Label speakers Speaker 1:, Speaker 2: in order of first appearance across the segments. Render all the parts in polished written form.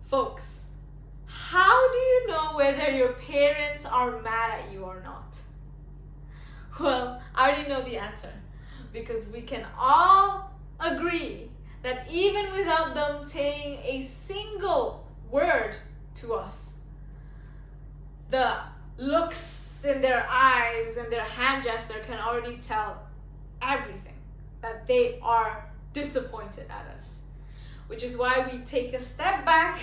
Speaker 1: Folks, how do you know whether your parents are mad at you or not? Well, I already know the answer, because we can all agree that even without them saying a single word to us, the looks in their eyes and their hand gesture can already tell everything, that they are disappointed at us. Which is why we take a step back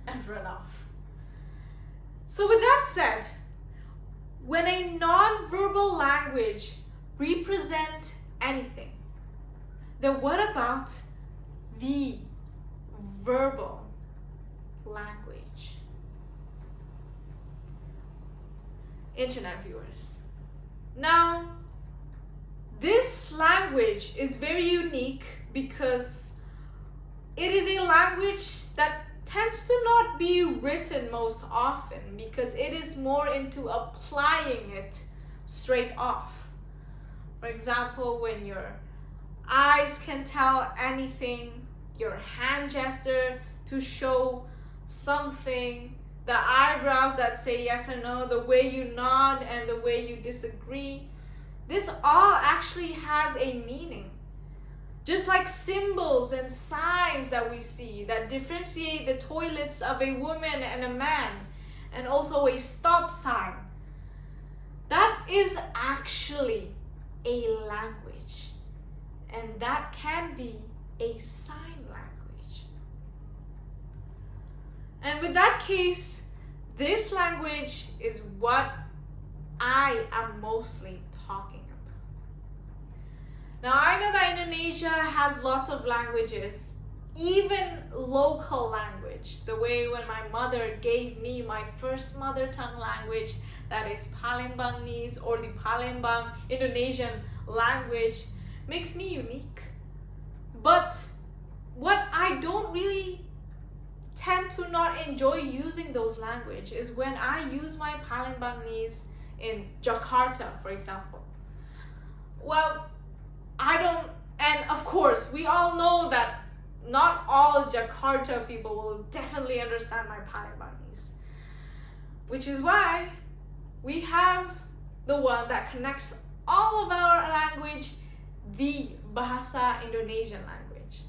Speaker 1: and run off. So with that said, when a non-verbal language represents anything, then what about the verbal language? Internet viewers. Now, this language is very unique because it is a language that tends to not be written most often, because it is more into applying it straight off. For example, when your eyes can tell anything, your hand gesture to show something, the eyebrows that say yes or no, the way you nod and the way you disagree, this all actually has a meaning. Just like symbols and signs that we see that differentiate the toilets of a woman and a man, and also a stop sign, that is actually a language, and that can be a sign language. And with that case, this language is what I am mostly talking about. Now, I know that Indonesia has lots of languages, even local language. The way when my mother gave me my first mother tongue language, that is Palembangese, or the Palembang Indonesian language, makes me unique. But what I don't really tend to not enjoy using those language is when I use my Palembangese in Jakarta, for example. Well, I don't, and of course, we all know that not all Jakarta people will definitely understand my Palembangese, which is why we have the one that connects all of our language, the Bahasa Indonesian language.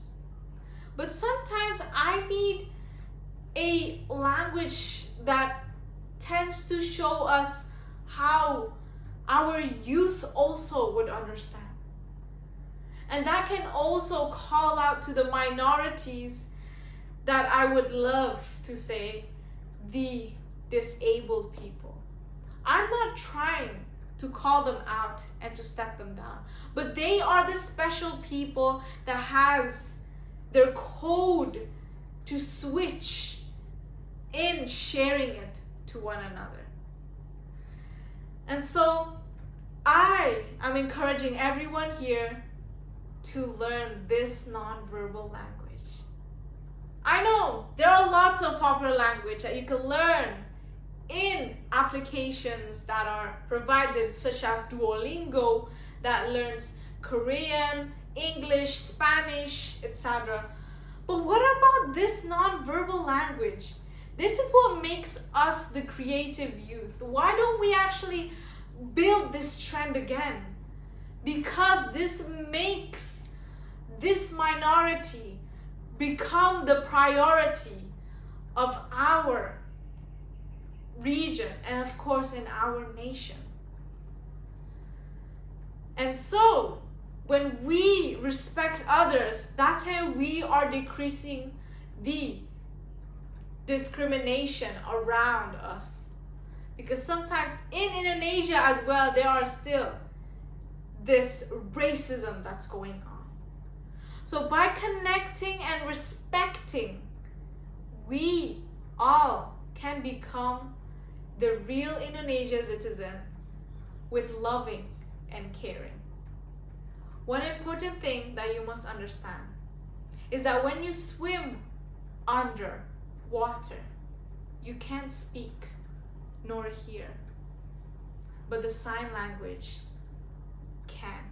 Speaker 1: But sometimes I need a language that tends to show us how our youth also would understand. And that can also call out to the minorities that I would love to say, the disabled people. I'm not trying to call them out and to step them down, but they are the special people that has their code to switch in sharing it to one another. And so I am encouraging everyone here to learn this non-verbal language. I know there are lots of popular language that you can learn in applications that are provided, such as Duolingo, that learns Korean, English, Spanish, etc. But what about this non-verbal language? This is what makes us the creative youth. Why don't we actually build this trend again? Because this makes this minority become the priority of our region and of course in our nation. And so when we respect others, that's how we are decreasing the discrimination around us. Because sometimes in Indonesia as well, there are still this racism that's going on. So by connecting and respecting, we all can become the real Indonesia citizen with loving and caring. One important thing that you must understand is that when you swim under water, you can't speak nor hear, but the sign language can.